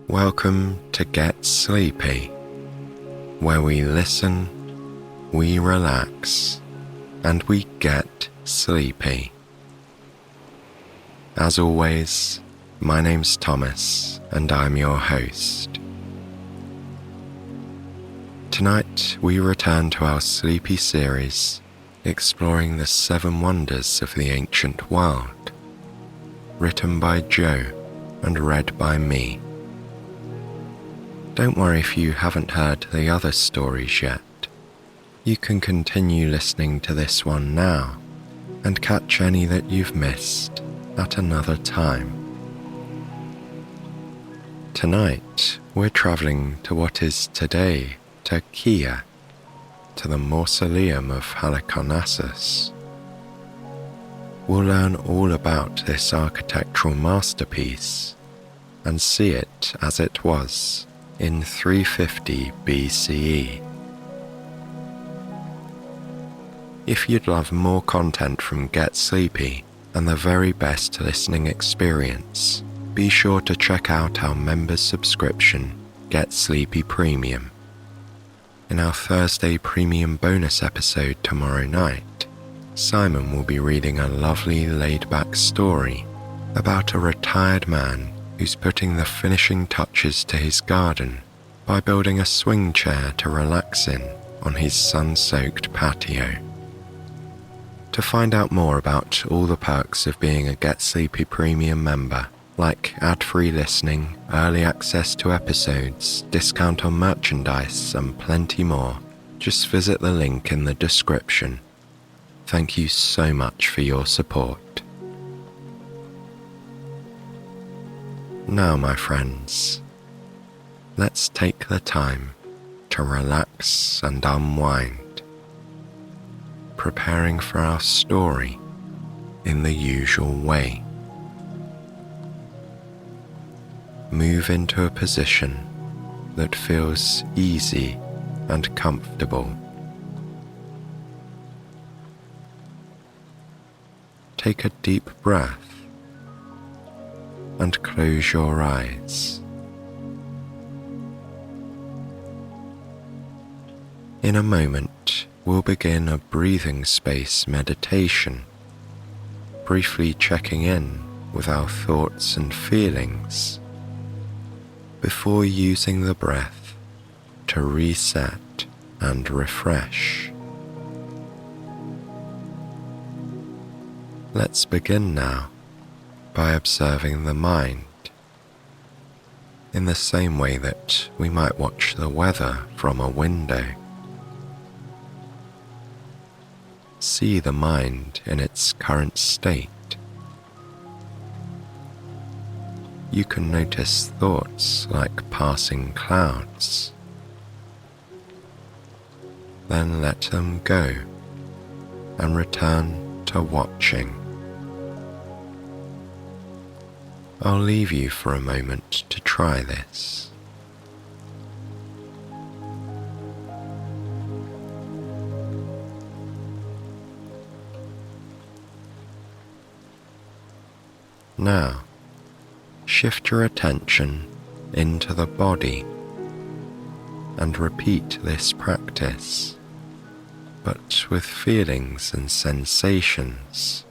Welcome to Get Sleepy, where we listen, we relax, and we get sleepy. As always, my name's Thomas, and I'm your host. Tonight, we return to our sleepy series, exploring the 7 wonders of the ancient world, written by Joe and read by me. Don't worry if you haven't heard the other stories yet. You can continue listening to this one now and catch any that you've missed at another time. Tonight, we're traveling to what is today Turkey, to the Mausoleum of Halicarnassus. We'll learn all about this architectural masterpiece and see it as it was in 350 BCE. If you'd love more content from Get Sleepy and the very best listening experience, be sure to check out our members subscription, Get Sleepy Premium. In our Thursday premium bonus episode tomorrow night, Simon will be reading a lovely laid-back story about a retired man who's putting the finishing touches to his garden by building a swing chair to relax in on his sun-soaked patio. To find out more about all the perks of being a Get Sleepy Premium member, like ad-free listening, early access to episodes, discount on merchandise, and plenty more, just visit the link in the description. Thank you so much for your support. Now, my friends, let's take the time to relax and unwind, preparing for our story in the usual way. Move into a position that feels easy and comfortable. Take a deep breath and close your eyes. In a moment, we'll begin a breathing space meditation, briefly checking in with our thoughts and feelings before using the breath to reset and refresh. Let's begin now by observing the mind in the same way that we might watch the weather from a window. See the mind in its current state. You can notice thoughts like passing clouds. Then let them go and return to watching. I'll leave you for a moment to try this. Now, shift your attention into the body and repeat this practice, but with feelings and sensations.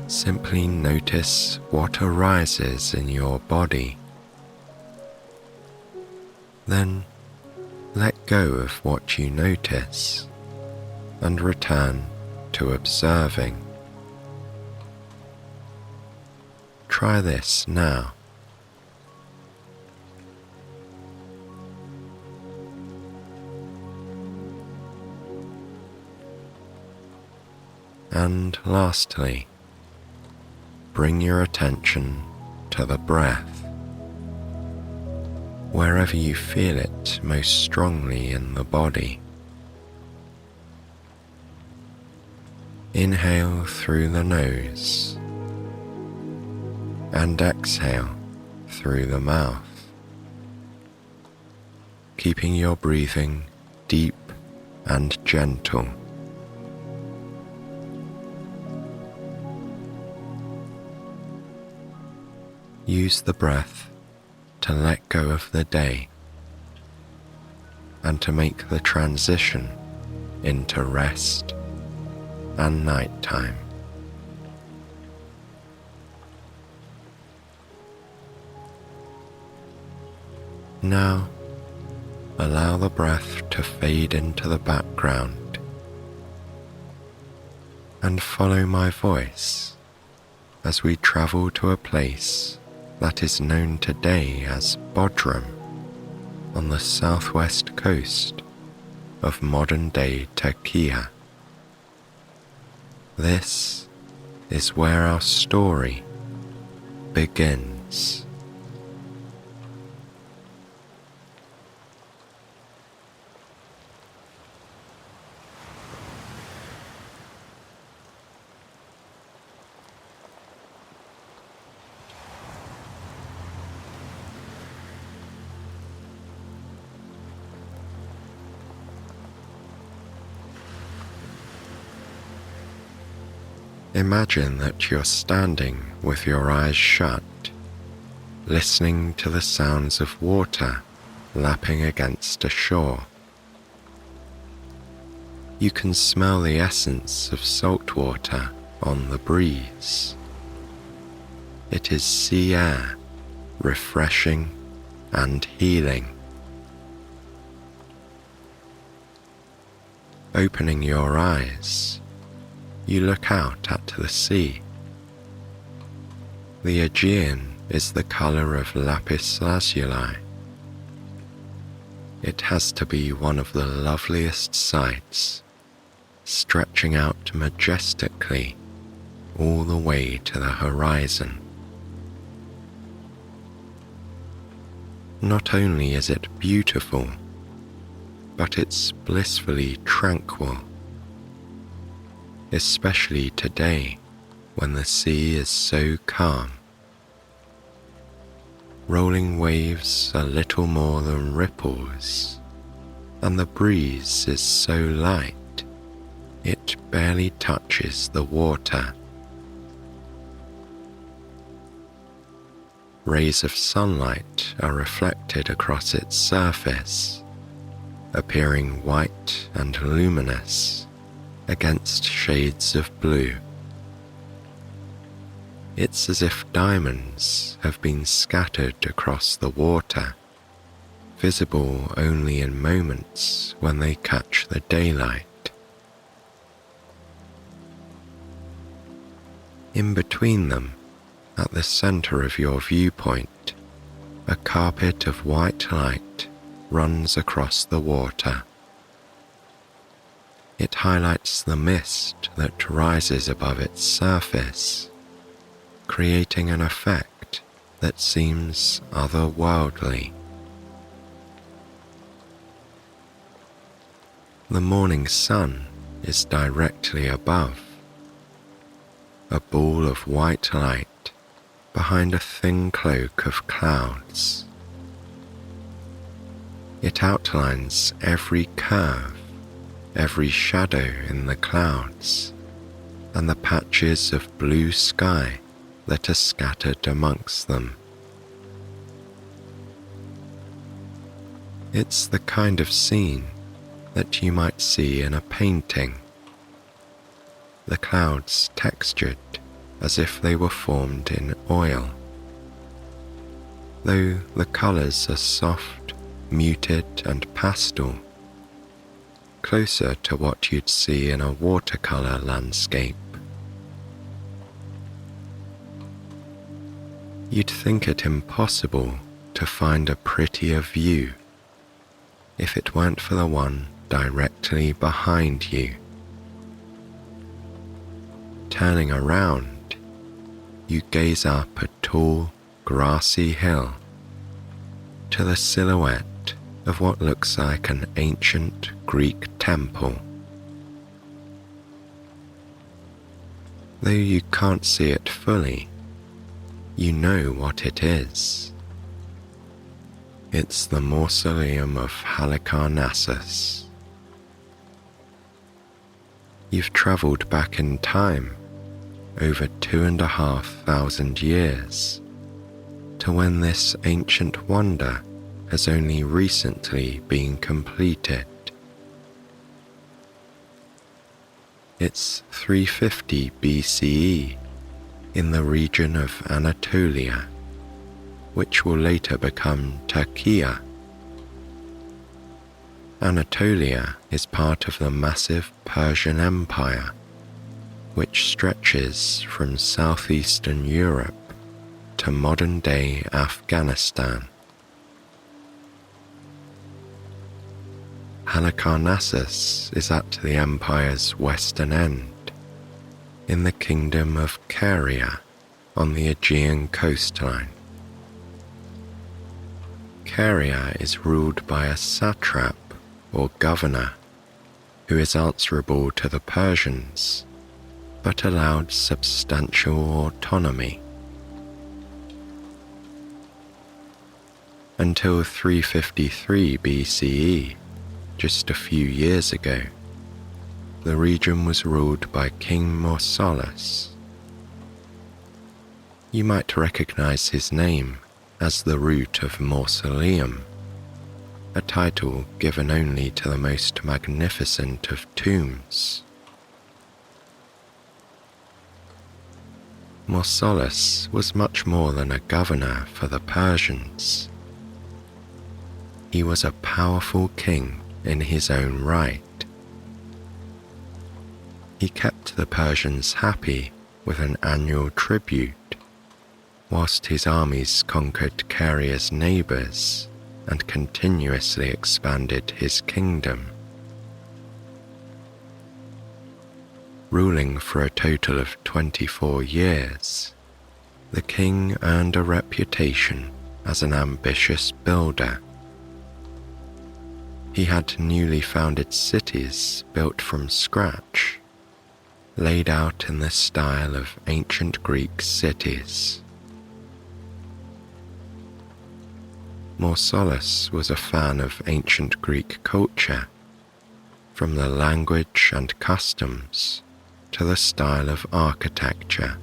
Simply notice what arises in your body. Then let go of what you notice and return to observing. Try this now. And lastly, bring your attention to the breath, wherever you feel it most strongly in the body. Inhale through the nose and exhale through the mouth, keeping your breathing deep and gentle. Use the breath to let go of the day and to make the transition into rest and nighttime. Now, allow the breath to fade into the background and follow my voice as we travel to a place that is known today as Bodrum on the southwest coast of modern-day Turkey. This is where our story begins. Imagine that you're standing with your eyes shut, listening to the sounds of water lapping against a shore. You can smell the essence of salt water on the breeze. It is sea air, refreshing and healing. Opening your eyes, you look out at the sea. The Aegean is the colour of lapis lazuli. It has to be one of the loveliest sights, stretching out majestically all the way to the horizon. Not only is it beautiful, but it's blissfully tranquil, especially today when the sea is so calm. Rolling waves are little more than ripples, and the breeze is so light it barely touches the water. Rays of sunlight are reflected across its surface, appearing white and luminous against shades of blue. It's as if diamonds have been scattered across the water, visible only in moments when they catch the daylight. In between them, at the center of your viewpoint, a carpet of white light runs across the water. It highlights the mist that rises above its surface, creating an effect that seems otherworldly. The morning sun is directly above, a ball of white light behind a thin cloak of clouds. It outlines every curve, every shadow in the clouds, and the patches of blue sky that are scattered amongst them. It's the kind of scene that you might see in a painting, the clouds textured as if they were formed in oil. Though the colours are soft, muted and pastel, closer to what you'd see in a watercolour landscape. You'd think it impossible to find a prettier view if it weren't for the one directly behind you. Turning around, you gaze up a tall, grassy hill to the silhouette of what looks like an ancient Greek temple. Though you can't see it fully, you know what it is. It's the Mausoleum of Halicarnassus. You've travelled back in time over 2,500 years to when this ancient wonder has only recently been completed. It's 350 BCE in the region of Anatolia, which will later become Turkey. Anatolia is part of the massive Persian Empire, which stretches from southeastern Europe to modern-day Afghanistan. Halicarnassus is at the empire's western end, in the kingdom of Caria on the Aegean coastline. Caria is ruled by a satrap or governor who is answerable to the Persians but allowed substantial autonomy. Until 353 BCE, just a few years ago, the region was ruled by King Mausoleus. You might recognize his name as the root of Mausoleum, a title given only to the most magnificent of tombs. Mausoleus was much more than a governor for the Persians. He was a powerful king in his own right. He kept the Persians happy with an annual tribute, whilst his armies conquered Caria's neighbours and continuously expanded his kingdom. Ruling for a total of 24 years, the king earned a reputation as an ambitious builder. He had newly founded cities built from scratch, laid out in the style of ancient Greek cities. Mausoleus was a fan of ancient Greek culture, from the language and customs to the style of architecture.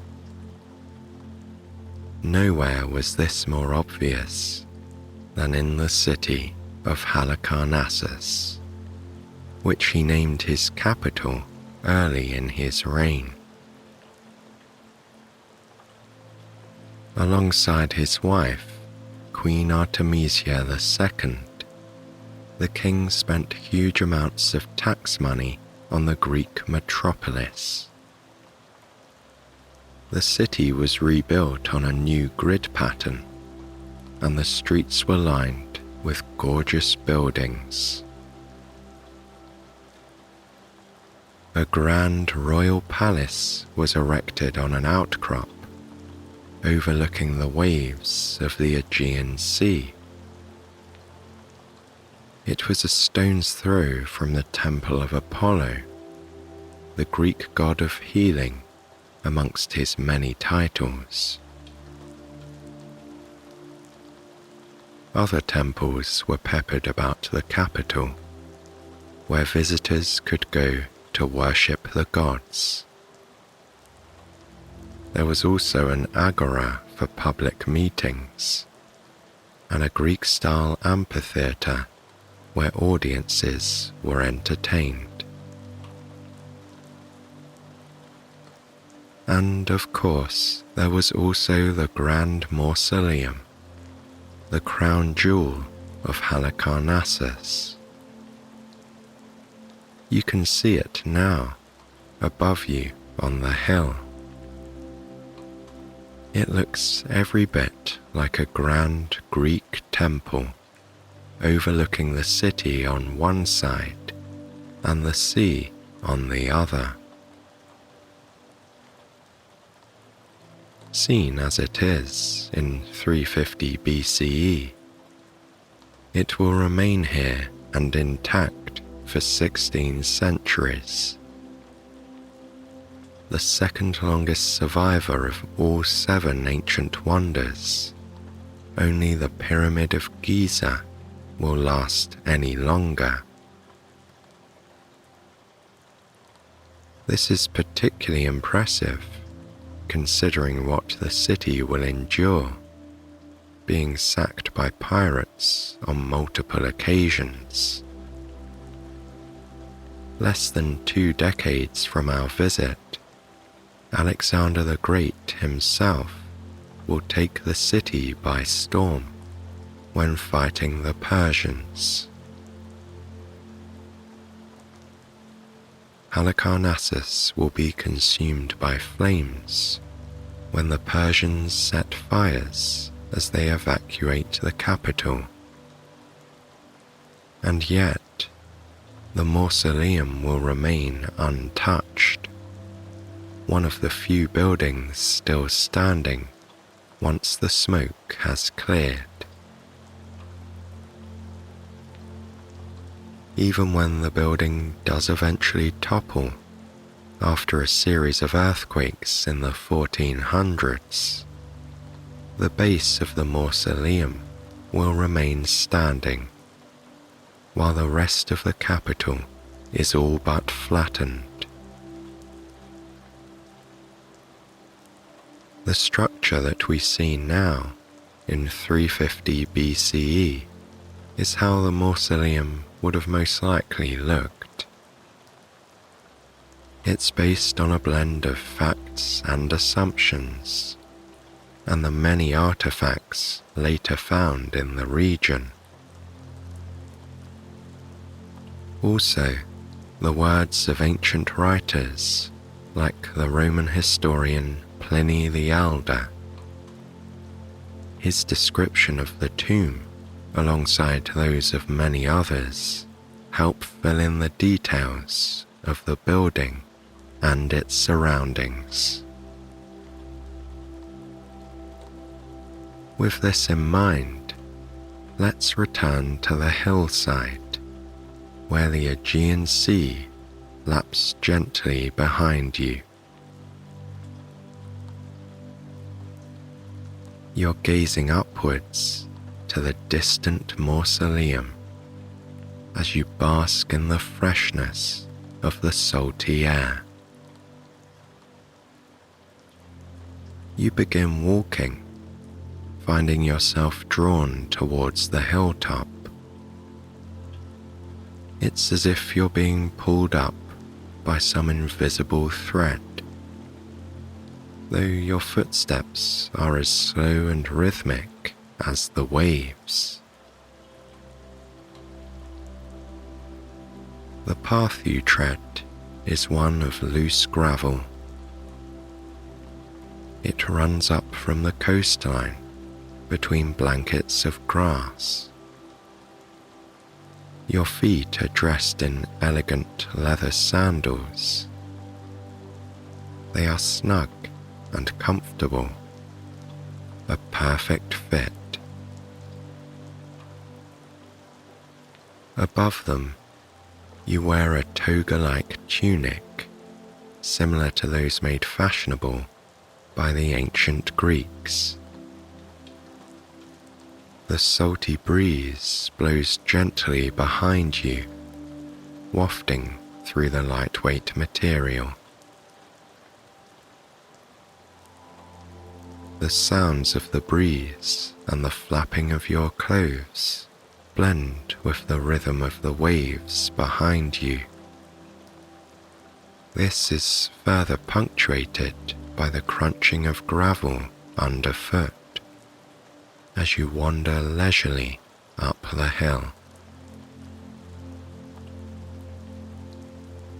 Nowhere was this more obvious than in the city of Halicarnassus, which he named his capital early in his reign. Alongside his wife, Queen Artemisia II, the king spent huge amounts of tax money on the Greek metropolis. The city was rebuilt on a new grid pattern, and the streets were lined with gorgeous buildings. A grand royal palace was erected on an outcrop overlooking the waves of the Aegean Sea. It was a stone's throw from the Temple of Apollo, the Greek god of healing amongst his many titles. Other temples were peppered about the capital, where visitors could go to worship the gods. There was also an agora for public meetings, and a Greek-style amphitheatre where audiences were entertained. And of course, there was also the Grand Mausoleum, the crown jewel of Halicarnassus. You can see it now, above you on the hill. It looks every bit like a grand Greek temple, overlooking the city on one side and the sea on the other. Seen as it is in 350 BCE, it will remain here and intact for 16 centuries. The second longest survivor of all 7 ancient wonders, only the Pyramid of Giza will last any longer. This is particularly impressive, considering what the city will endure, being sacked by pirates on multiple occasions. Less than 2 decades from our visit, Alexander the Great himself will take the city by storm when fighting the Persians. Halicarnassus will be consumed by flames when the Persians set fires as they evacuate the capital. And yet, the mausoleum will remain untouched, one of the few buildings still standing once the smoke has cleared. Even when the building does eventually topple after a series of earthquakes in the 1400s, the base of the mausoleum will remain standing, while the rest of the capital is all but flattened. The structure that we see now in 350 BCE is how the mausoleum would have most likely looked. It's based on a blend of facts and assumptions, and the many artifacts later found in the region. Also, the words of ancient writers like the Roman historian Pliny the Elder. His description of the tomb, alongside those of many others, help fill in the details of the building and its surroundings. With this in mind, let's return to the hillside, where the Aegean Sea laps gently behind you. You're gazing upwards to the distant mausoleum as you bask in the freshness of the salty air. You begin walking, finding yourself drawn towards the hilltop. It's as if you're being pulled up by some invisible thread, though your footsteps are as slow and rhythmic as the waves. The path you tread is one of loose gravel. It runs up from the coastline between blankets of grass. Your feet are dressed in elegant leather sandals. They are snug and comfortable, a perfect fit. Above them, you wear a toga-like tunic, similar to those made fashionable by the ancient Greeks. The salty breeze blows gently behind you, wafting through the lightweight material. The sounds of the breeze and the flapping of your clothes blend with the rhythm of the waves behind you. This is further punctuated by the crunching of gravel underfoot as you wander leisurely up the hill.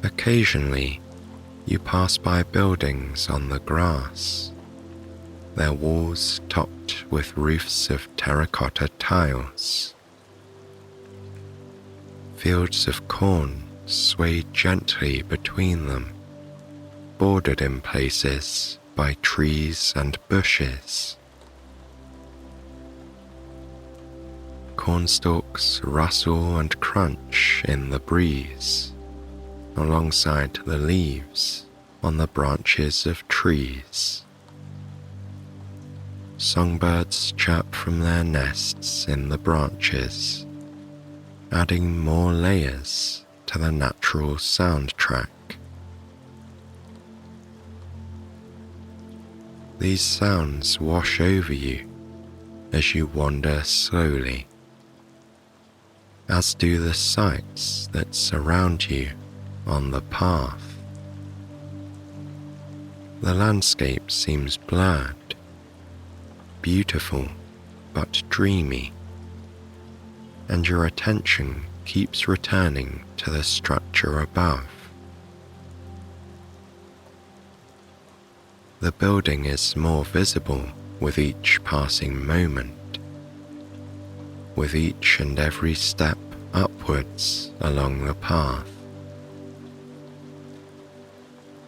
Occasionally, you pass by buildings on the grass, their walls topped with roofs of terracotta tiles. Fields of corn sway gently between them, bordered in places by trees and bushes. Cornstalks rustle and crunch in the breeze, alongside the leaves on the branches of trees. Songbirds chirp from their nests in the branches, adding more layers to the natural soundtrack. These sounds wash over you as you wander slowly, as do the sights that surround you on the path. The landscape seems blurred, beautiful but dreamy, and your attention keeps returning to the structure above. The building is more visible with each passing moment, with each and every step upwards along the path.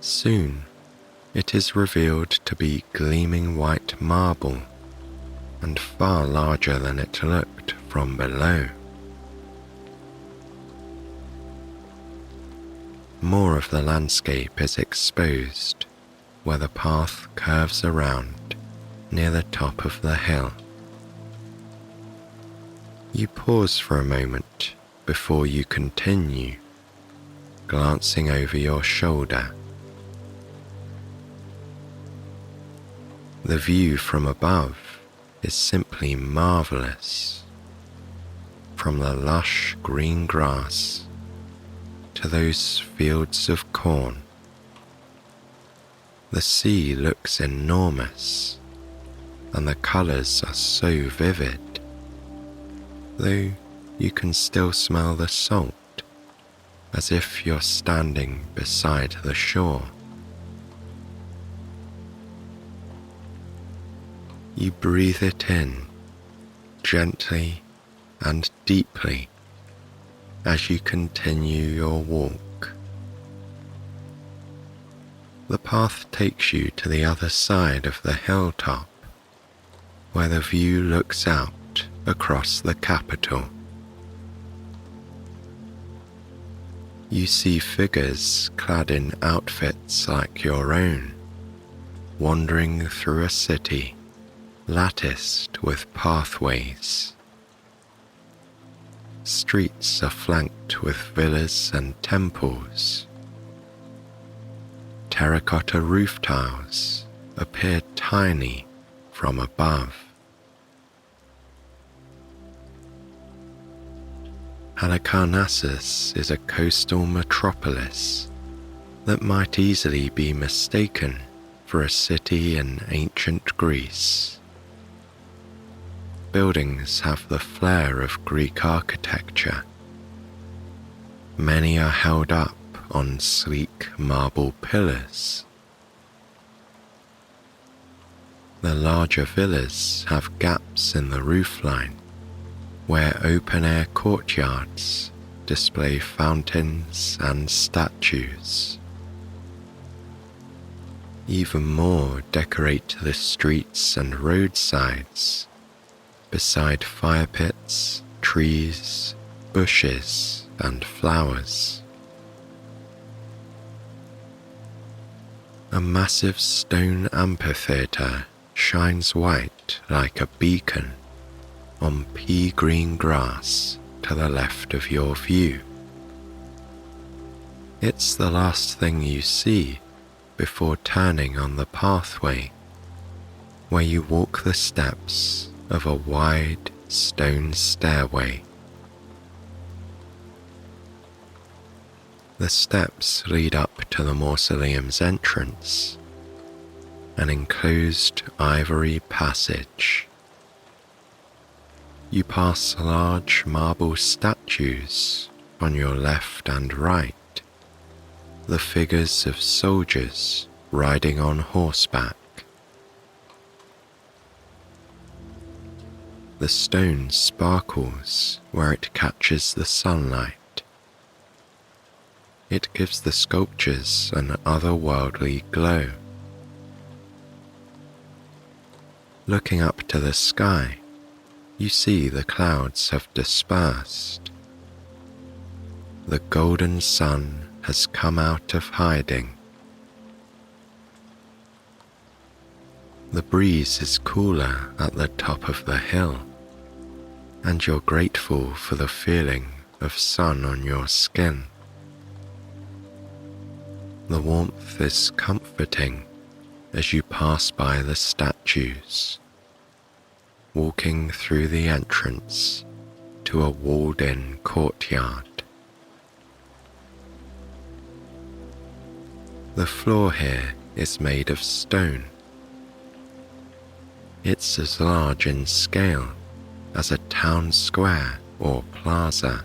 Soon, it is revealed to be gleaming white marble and far larger than it looked from below. More of the landscape is exposed where the path curves around near the top of the hill. You pause for a moment before you continue, glancing over your shoulder. The view from above is simply marvelous. From the lush green grass to those fields of corn, the sea looks enormous, and the colours are so vivid, though you can still smell the salt, as if you're standing beside the shore. You breathe it in, gently and deeply, as you continue your walk. The path takes you to the other side of the hilltop, where the view looks out across the capital. You see figures clad in outfits like your own, wandering through a city latticed with pathways. Streets are flanked with villas and temples. Terracotta roof tiles appear tiny from above. Halicarnassus is a coastal metropolis that might easily be mistaken for a city in ancient Greece. Buildings have the flair of Greek architecture. Many are held up on sleek marble pillars. The larger villas have gaps in the roofline, where open-air courtyards display fountains and statues. Even more decorate the streets and roadsides, beside fire pits, trees, bushes, and flowers. A massive stone amphitheatre shines white like a beacon on pea-green grass to the left of your view. It's the last thing you see before turning on the pathway, where you walk the steps of a wide stone stairway. The steps lead up to the mausoleum's entrance, an enclosed ivory passage. You pass large marble statues on your left and right, the figures of soldiers riding on horseback. The stone sparkles where it catches the sunlight. It gives the sculptures an otherworldly glow. Looking up to the sky, you see the clouds have dispersed. The golden sun has come out of hiding. The breeze is cooler at the top of the hill, and you're grateful for the feeling of sun on your skin. The warmth is comforting as you pass by the statues. walking through the entrance to a walled-in courtyard. The floor here is made of stone. It's as large in scale as a town square or plaza.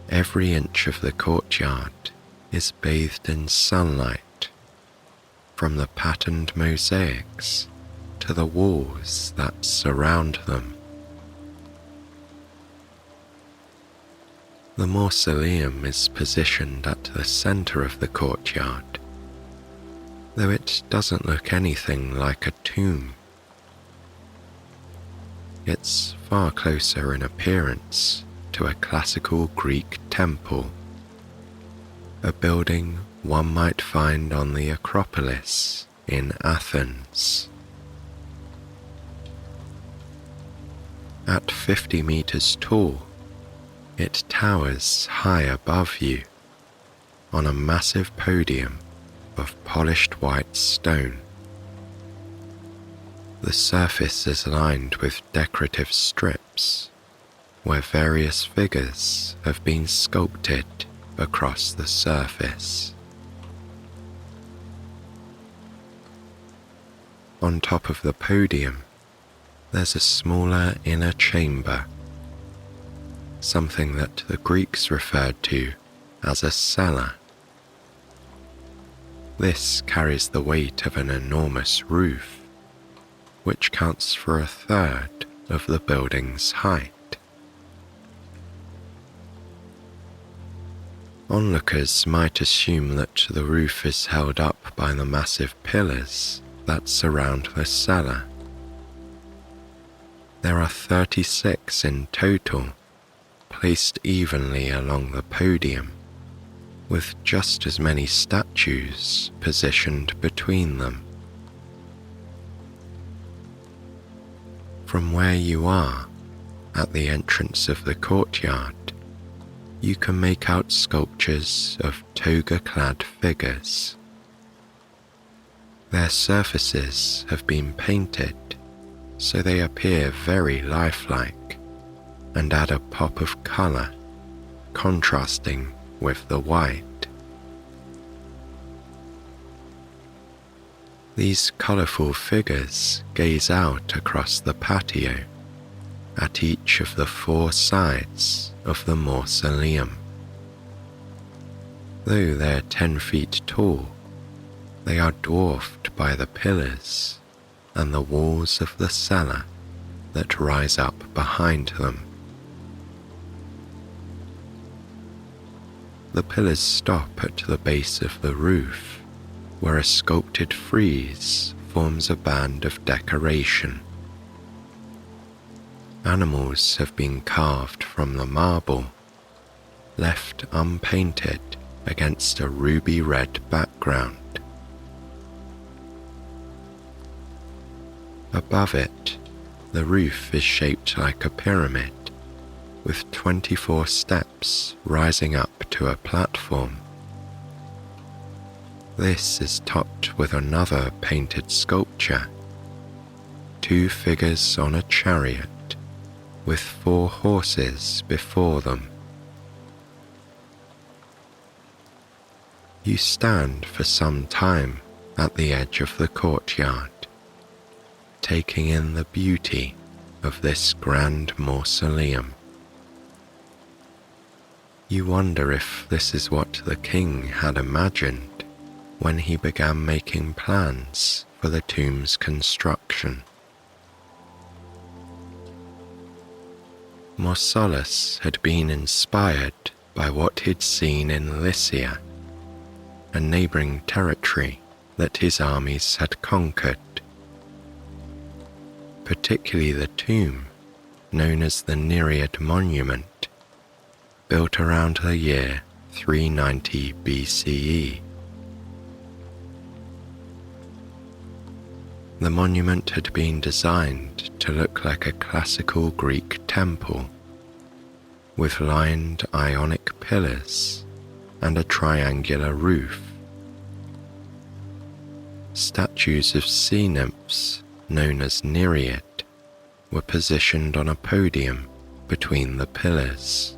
Every inch of the courtyard is bathed in sunlight, from the patterned mosaics to the walls that surround them. The mausoleum is positioned at the center of the courtyard, though it doesn't look anything like a tomb. It's far closer in appearance to a classical Greek temple, a building one might find on the Acropolis in Athens. At 50 meters tall, it towers high above you on a massive podium of polished white stone. The surface is lined with decorative strips where various figures have been sculpted across the surface. On top of the podium, there's a smaller inner chamber, something that the Greeks referred to as a cellar. This carries the weight of an enormous roof, which counts for a third of the building's height. Onlookers might assume that the roof is held up by the massive pillars that surround the cellar. There are 36 in total, placed evenly along the podium, with just as many statues positioned between them. From where you are, at the entrance of the courtyard, you can make out sculptures of toga-clad figures. Their surfaces have been painted, so they appear very lifelike and add a pop of colour, contrasting with the white. These colourful figures gaze out across the patio at each of the 4 sides of the mausoleum. Though they're 10 feet tall, they are dwarfed by the pillars and the walls of the cellar that rise up behind them. The pillars stop at the base of the roof, where a sculpted frieze forms a band of decoration. Animals have been carved from the marble, left unpainted against a ruby-red background. Above it, the roof is shaped like a pyramid, with 24 steps rising up to a platform. This is topped with another painted sculpture, 2 figures on a chariot with 4 horses before them. You stand for some time at the edge of the courtyard, taking in the beauty of this grand mausoleum. You wonder if this is what the king had imagined when he began making plans for the tomb's construction. Mausolus had been inspired by what he'd seen in Lycia, a neighbouring territory that his armies had conquered. Particularly the tomb, known as the Narrated monument, built around the year 390 BCE. The monument had been designed to look like a classical Greek temple, with lined Ionic pillars and a triangular roof. Statues of sea nymphs known as Narrated, were positioned on a podium between the pillars.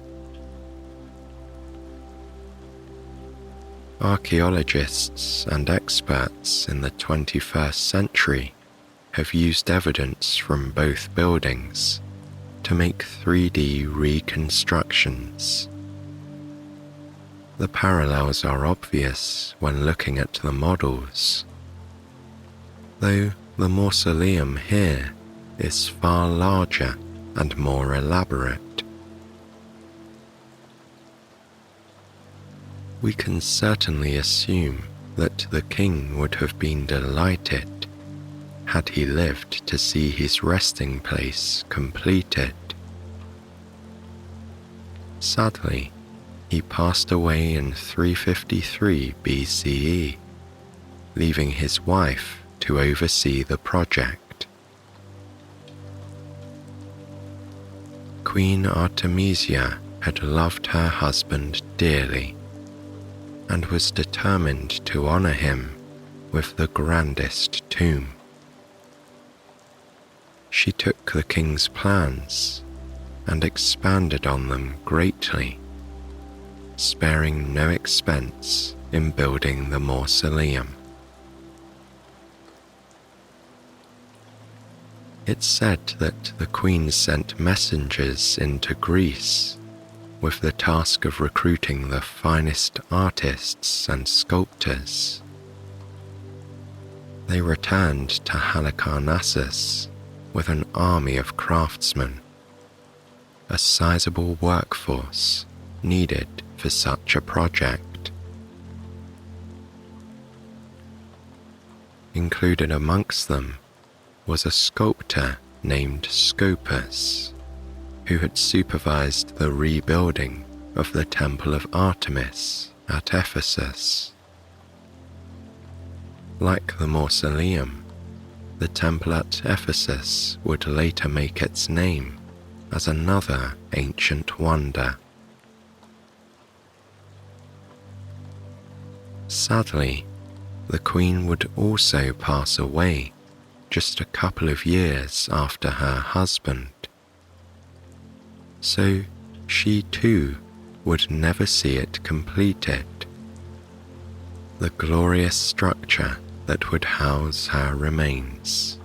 Archaeologists and experts in the 21st century have used evidence from both buildings to make 3D reconstructions. The parallels are obvious when looking at the models, though the mausoleum here is far larger and more elaborate. We can certainly assume that the king would have been delighted had he lived to see his resting place completed. Sadly, he passed away in 353 BCE, leaving his wife to oversee the project. Queen Artemisia had loved her husband dearly and was determined to honor him with the grandest tomb. She took the king's plans and expanded on them greatly, sparing no expense in building the mausoleum. It's said that the queen sent messengers into Greece with the task of recruiting the finest artists and sculptors. They returned to Halicarnassus with an army of craftsmen, a sizable workforce needed for such a project. Included amongst them was a sculptor named Scopas, who had supervised the rebuilding of the Temple of Artemis at Ephesus. Like the mausoleum, the temple at Ephesus would later make its name as another ancient wonder. Sadly, the queen would also pass away just a couple of years after her husband, so she too would never see it completed. The glorious structure that would house her remains.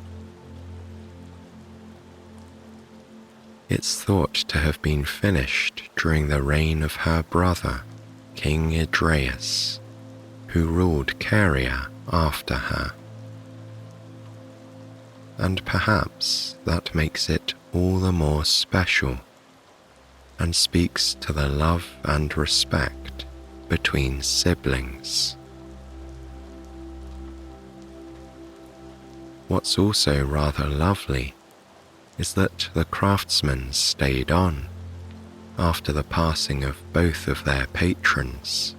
It's thought to have been finished during the reign of her brother, King Idreus, who ruled Caria after her. And perhaps that makes it all the more special and speaks to the love and respect between siblings. What's also rather lovely is that the craftsmen stayed on after the passing of both of their patrons.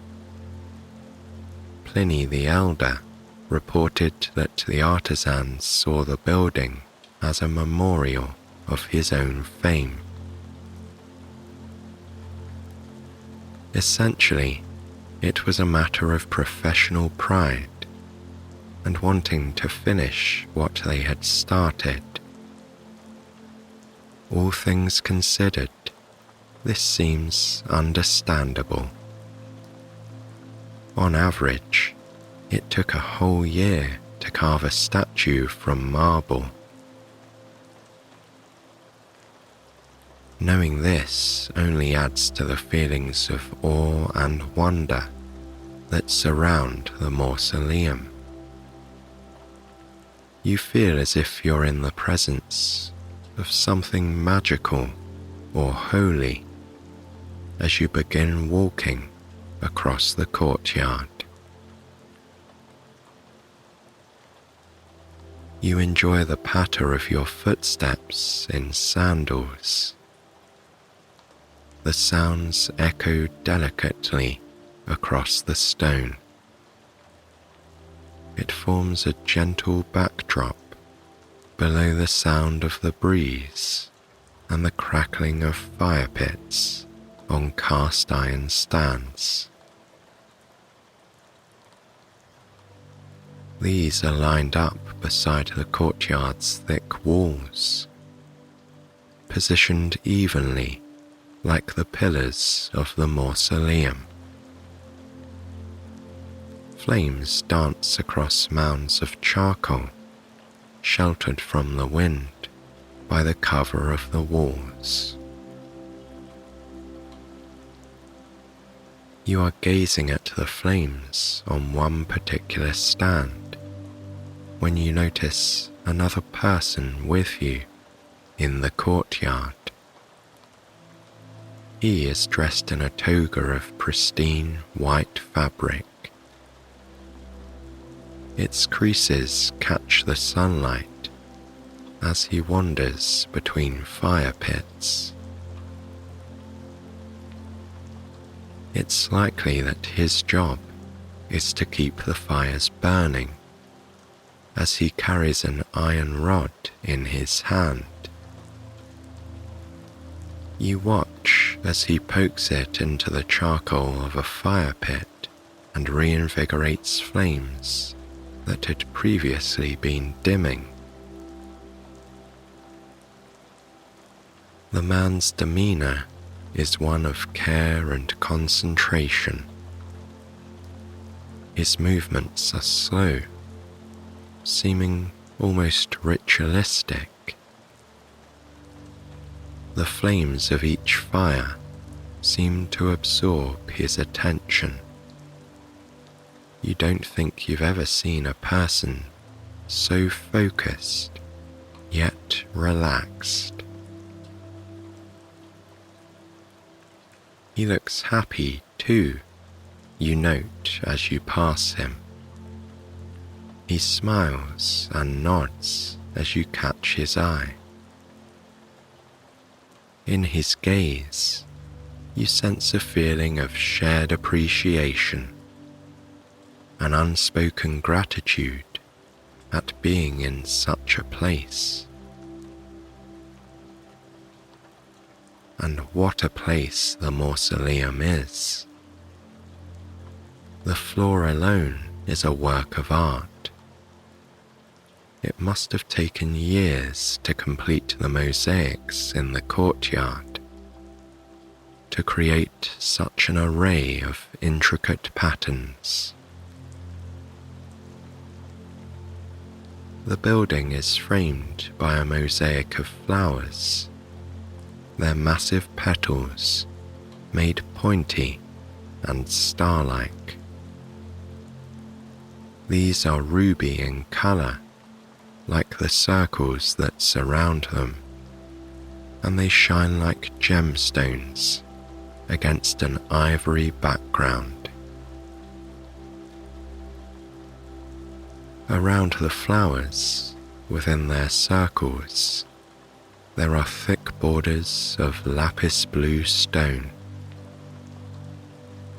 Pliny the Elder reported that the artisans saw the building as a memorial of his own fame. Essentially, it was a matter of professional pride and wanting to finish what they had started. All things considered, this seems understandable. On average, it took a whole year to carve a statue from marble. Knowing this only adds to the feelings of awe and wonder that surround the mausoleum. You feel as if you're in the presence of something magical or holy as you begin walking across the courtyard. You enjoy the patter of your footsteps in sandals. The sounds echo delicately across the stone. It forms a gentle backdrop below the sound of the breeze and the crackling of fire pits on cast iron stands. These are lined up beside the courtyard's thick walls, positioned evenly like the pillars of the mausoleum. Flames dance across mounds of charcoal, sheltered from the wind by the cover of the walls. You are gazing at the flames on one particular stand when you notice another person with you in the courtyard. He is dressed in a toga of pristine white fabric. Its creases catch the sunlight as he wanders between fire pits. It's likely that his job is to keep the fires burning, as he carries an iron rod in his hand. You watch as he pokes it into the charcoal of a fire pit and reinvigorates flames that had previously been dimming. The man's demeanor is one of care and concentration. His movements are slow, seeming almost ritualistic. The flames of each fire seem to absorb his attention. You don't think you've ever seen a person so focused, yet relaxed. He looks happy too, you note as you pass him. He smiles and nods as you catch his eye. In his gaze, you sense a feeling of shared appreciation, an unspoken gratitude at being in such a place. And what a place the mausoleum is. The floor alone is a work of art. It must have taken years to complete the mosaics in the courtyard, to create such an array of intricate patterns. The building is framed by a mosaic of flowers, their massive petals made pointy and star-like. These are ruby in color, like the circles that surround them, and they shine like gemstones against an ivory background. Around the flowers, within their circles, there are thick borders of lapis blue stone.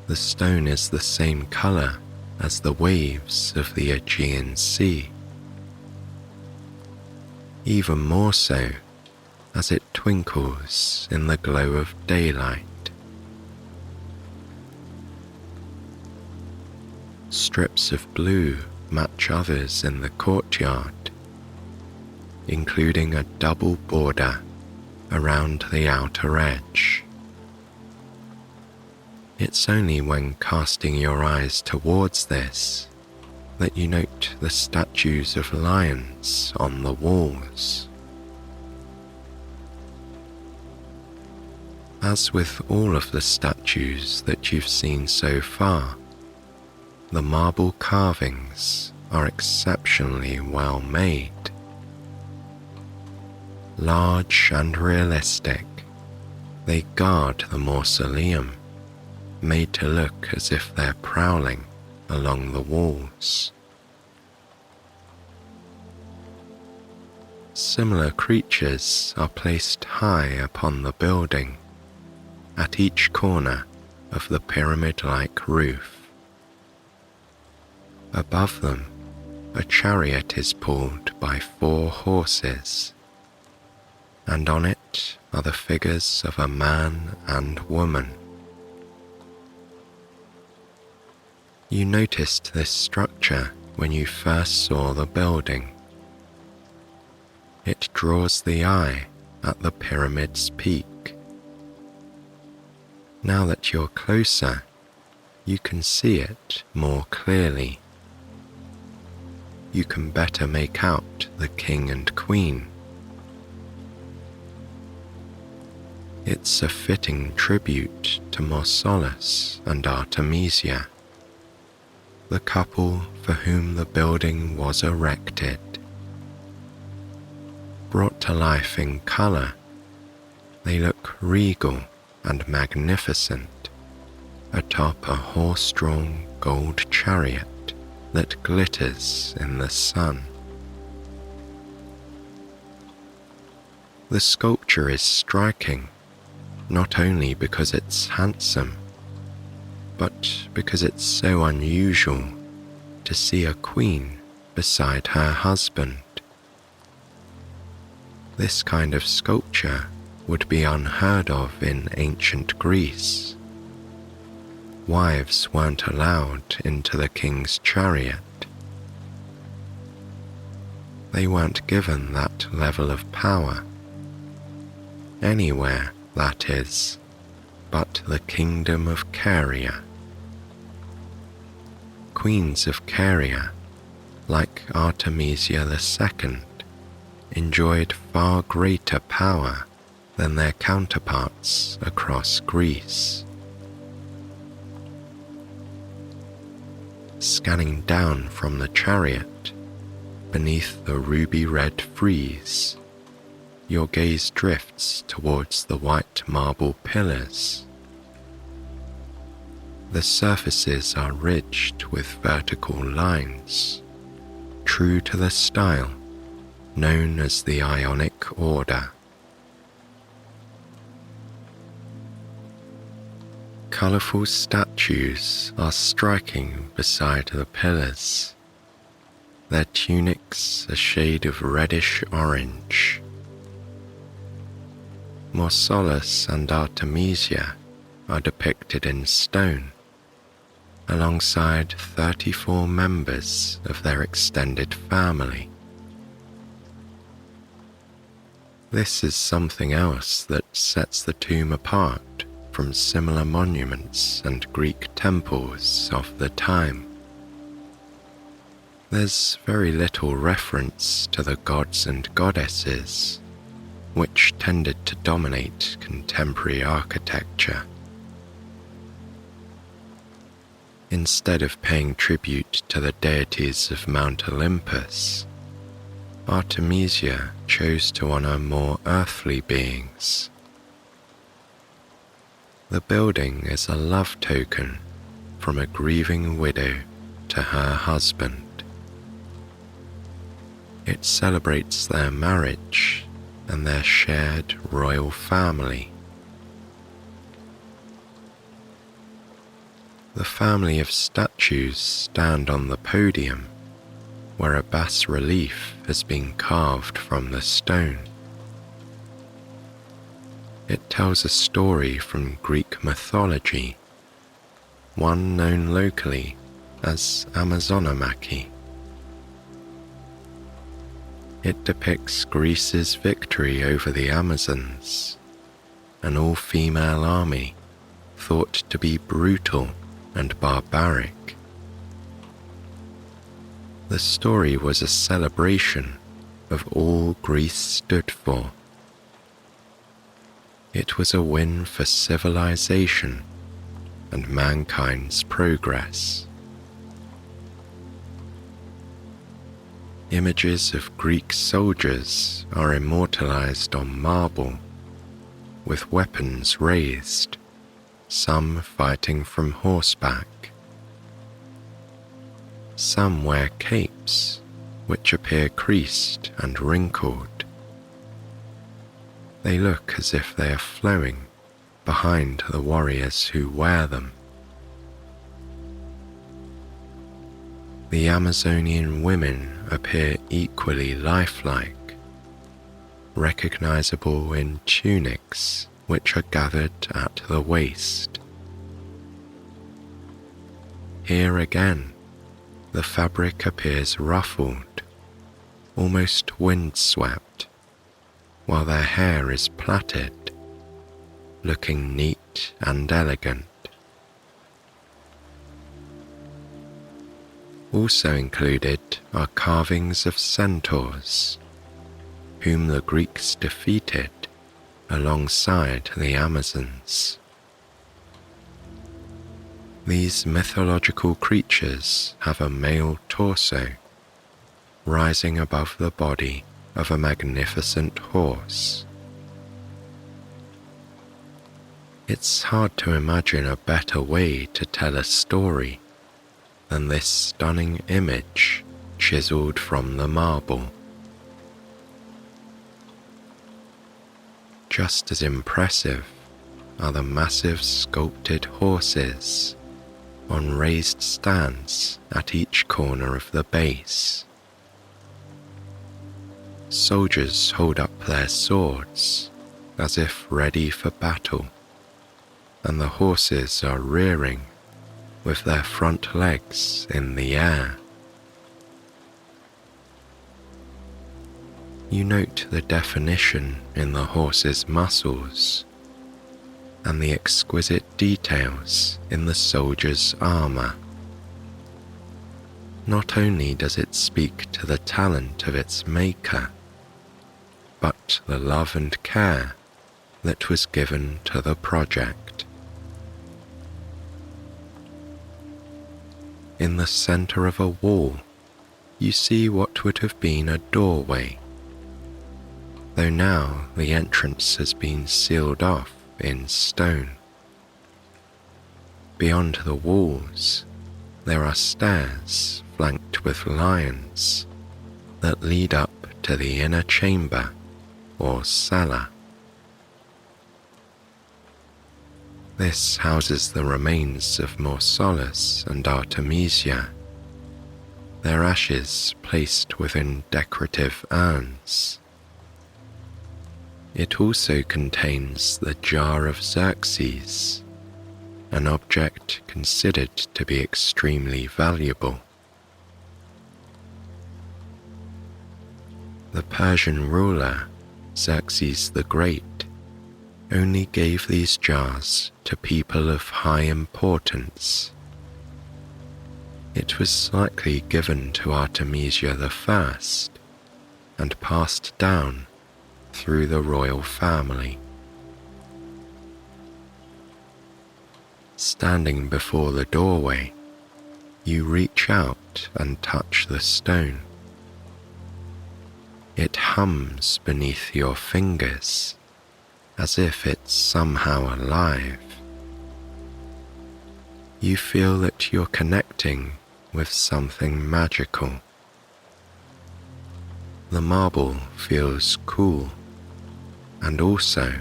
The stone is the same color as the waves of the Aegean Sea, even more so as it twinkles in the glow of daylight. Strips of blue match others in the courtyard, including a double border around the outer edge. It's only when casting your eyes towards this that you note the statues of lions on the walls. As with all of the statues that you've seen so far, the marble carvings are exceptionally well made. Large and realistic, they guard the mausoleum, made to look as if they're prowling along the walls. Similar creatures are placed high upon the building, at each corner of the pyramid-like roof. Above them, a chariot is pulled by 4 horses, and on it are the figures of a man and woman. You noticed this structure when you first saw the building. It draws the eye at the pyramid's peak. Now that you're closer, you can see it more clearly. You can better make out the king and queen. It's a fitting tribute to Mausoleus and Artemisia, the couple for whom the building was erected. Brought to life in colour, they look regal and magnificent atop a horse-drawn gold chariot that glitters in the sun. The sculpture is striking, not only because it's handsome, but because it's so unusual to see a queen beside her husband. This kind of sculpture would be unheard of in ancient Greece. Wives weren't allowed into the king's chariot. They weren't given that level of power. Anywhere, that is, but the kingdom of Caria. Queens of Caria, like Artemisia II, enjoyed far greater power than their counterparts across Greece. Scanning down from the chariot, beneath the ruby-red frieze, your gaze drifts towards the white marble pillars. The surfaces are ridged with vertical lines, true to the style known as the Ionic order. Colourful statues are striking beside the pillars, their tunics a shade of reddish-orange. Mausoleus and Artemisia are depicted in stone, alongside 34 members of their extended family. This is something else that sets the tomb apart from similar monuments and Greek temples of the time. There's very little reference to the gods and goddesses, which tended to dominate contemporary architecture. Instead of paying tribute to the deities of Mount Olympus, Artemisia chose to honor more earthly beings. The building is a love token from a grieving widow to her husband. It celebrates their marriage and their shared royal family. The family of statues stand on the podium, where a bas-relief has been carved from the stone. It tells a story from Greek mythology, one known locally as Amazonomachy. It depicts Greece's victory over the Amazons, an all-female army thought to be brutal and barbaric. The story was a celebration of all Greece stood for. It was a win for civilization and mankind's progress. Images of Greek soldiers are immortalized on marble, with weapons raised, some fighting from horseback. Some wear capes, which appear creased and wrinkled. They look as if they are flowing behind the warriors who wear them. The Amazonian women appear equally lifelike, recognizable in tunics which are gathered at the waist. Here again, the fabric appears ruffled, almost windswept, while their hair is plaited, looking neat and elegant. Also included are carvings of centaurs, whom the Greeks defeated alongside the Amazons. These mythological creatures have a male torso rising above the body of a magnificent horse. It's hard to imagine a better way to tell a story than this stunning image chiseled from the marble. Just as impressive are the massive sculpted horses on raised stands at each corner of the base. Soldiers hold up their swords as if ready for battle, and the horses are rearing with their front legs in the air. You note the definition in the horse's muscles and the exquisite details in the soldier's armor. Not only does it speak to the talent of its maker, but the love and care that was given to the project. In the center of a wall, you see what would have been a doorway, though now the entrance has been sealed off in stone. Beyond the walls, there are stairs flanked with lions that lead up to the inner chamber or cellar. This houses the remains of Mausolus and Artemisia, their ashes placed within decorative urns. It also contains the jar of Xerxes, an object considered to be extremely valuable. The Persian ruler, Xerxes the Great, only gave these jars to people of high importance. It was likely given to Artemisia I and passed down through the royal family. Standing before the doorway, you reach out and touch the stone. It hums beneath your fingers, as if it's somehow alive. You feel that you're connecting with something magical. The marble feels cool and also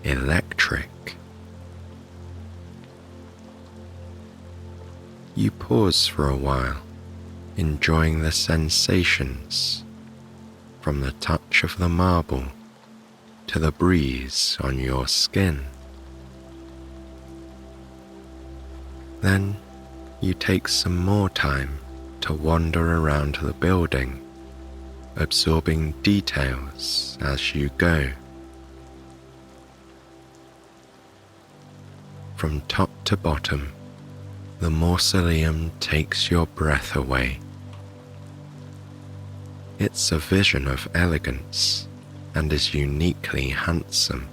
electric. You pause for a while, enjoying the sensations, from the touch of the marble to the breeze on your skin. Then you take some more time to wander around the building, absorbing details as you go. From top to bottom, the mausoleum takes your breath away. It's a vision of elegance and is uniquely handsome.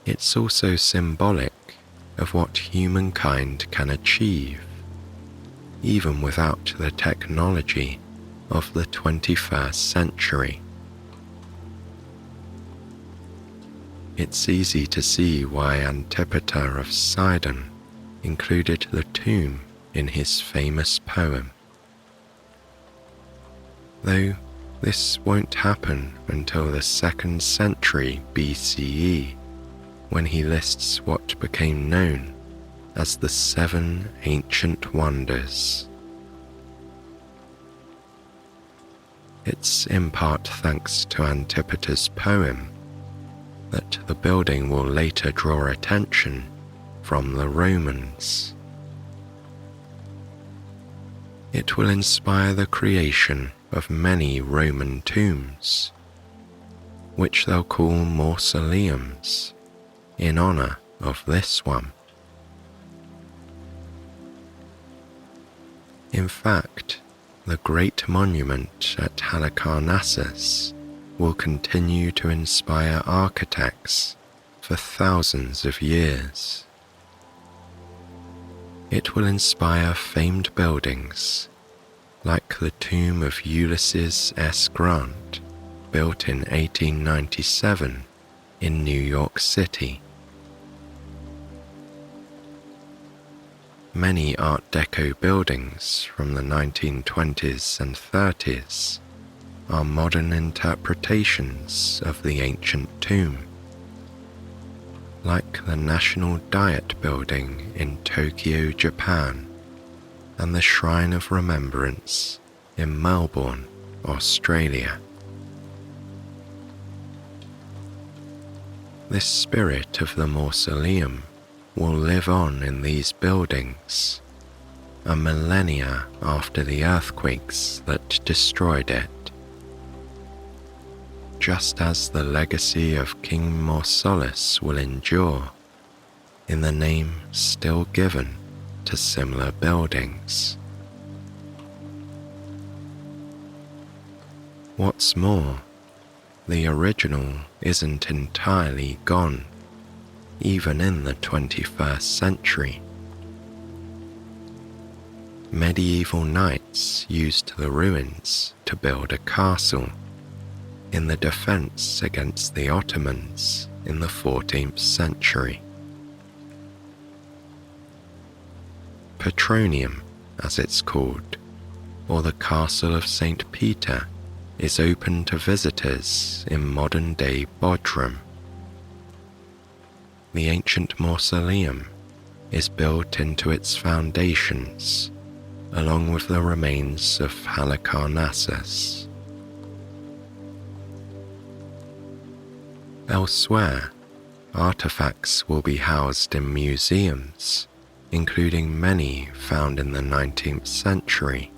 It's also symbolic of what humankind can achieve, even without the technology of the 21st century. It's easy to see why Antipater of Sidon included the tomb in his famous poem. Though this won't happen until the 2nd century BCE, when he lists what became known as the 7 Ancient Wonders. It's in part thanks to Antipater's poem that the building will later draw attention from the Romans. It will inspire the creation of many Roman tombs, which they'll call mausoleums in honor of this one. In fact, the great monument at Halicarnassus will continue to inspire architects for thousands of years. It will inspire famed buildings like the tomb of Ulysses S. Grant, built in 1897 in New York City. Many Art Deco buildings from the 1920s and 30s are modern interpretations of the ancient tomb, like the National Diet Building in Tokyo, Japan, and the Shrine of Remembrance in Melbourne, Australia. This spirit of the mausoleum will live on in these buildings, a millennia after the earthquakes that destroyed it, just as the legacy of King Mausolus will endure in the name still given to similar buildings. What's more, the original isn't entirely gone, even in the 21st century. Medieval knights used the ruins to build a castle in the defense against the Ottomans in the 14th century. Petronium, as it's called, or the Castle of St. Peter, is open to visitors in modern-day Bodrum. The ancient mausoleum is built into its foundations, along with the remains of Halicarnassus. Elsewhere, artifacts will be housed in museums, including many found in the 19th century.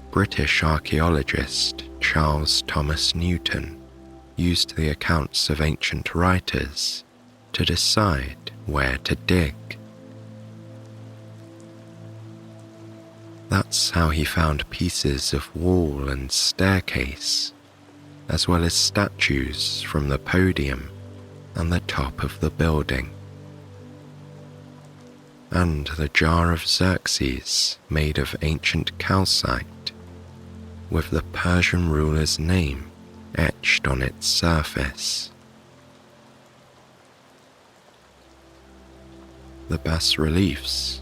British archaeologist Charles Thomas Newton used the accounts of ancient writers to decide where to dig. That's how he found pieces of wall and staircase, as well as statues from the podium and the top of the building, and the jar of Xerxes made of ancient calcite, with the Persian ruler's name etched on its surface. The bas-reliefs,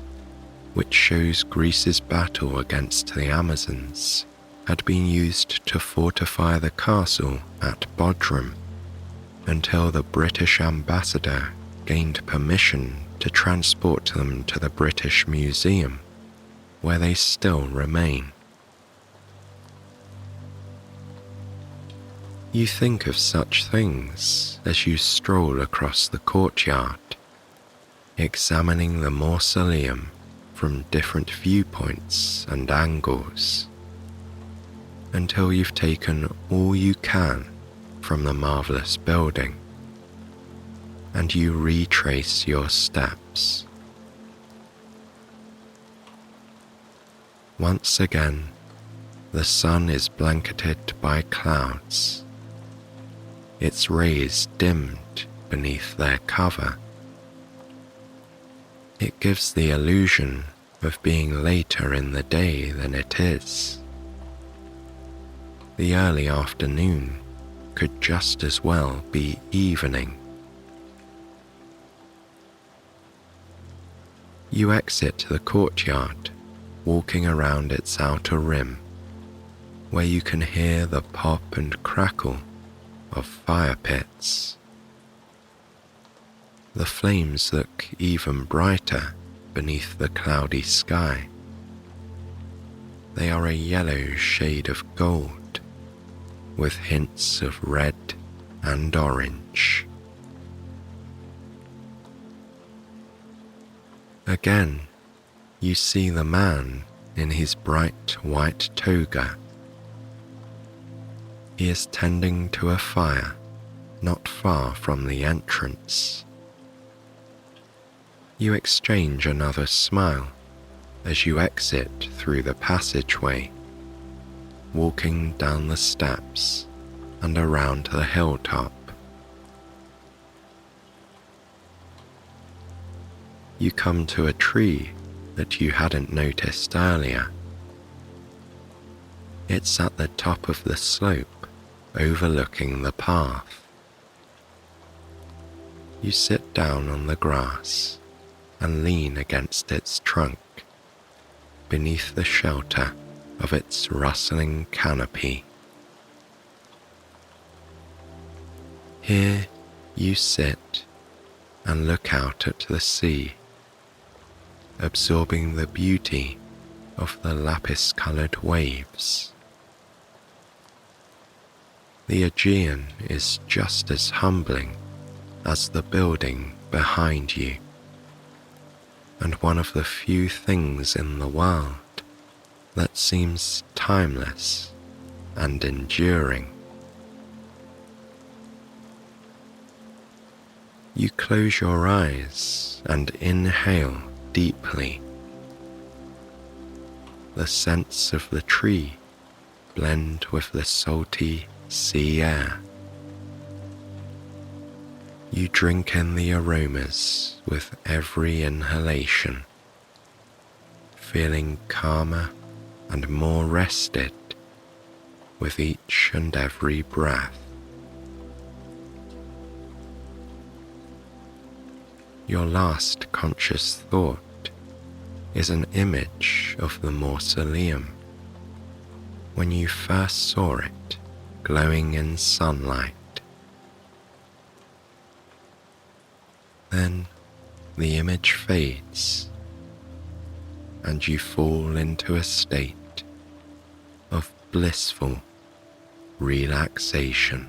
which shows Greece's battle against the Amazons, had been used to fortify the castle at Bodrum until the British ambassador gained permission to transport them to the British Museum, where they still remain. You think of such things as you stroll across the courtyard, examining the mausoleum from different viewpoints and angles, until you've taken all you can from the marvelous building, and you retrace your steps. Once again, the sun is blanketed by clouds, its rays dimmed beneath their cover. It gives the illusion of being later in the day than it is. The early afternoon could just as well be evening. You exit the courtyard, walking around its outer rim, where you can hear the pop and crackle of fire pits. The flames look even brighter beneath the cloudy sky. They are a yellow shade of gold, with hints of red and orange. Again, You see the man in his bright white toga. He is tending to a fire not far from the entrance. You exchange another smile as you exit through the passageway, walking down the steps and around the hilltop. You come to a tree that you hadn't noticed earlier. It's at the top of the slope overlooking the path. You sit down on the grass and lean against its trunk, beneath the shelter of its rustling canopy. Here you sit and look out at the sea, absorbing the beauty of the lapis-colored waves. The Aegean is just as humbling as the building behind you, and one of the few things in the world that seems timeless and enduring. You close your eyes and inhale deeply. The scents of the tree blend with the salty sea air. You drink in the aromas with every inhalation, feeling calmer and more rested with each and every breath. Your last conscious thought is an image of the mausoleum when you first saw it glowing in sunlight. Then the image fades and you fall into a state of blissful relaxation.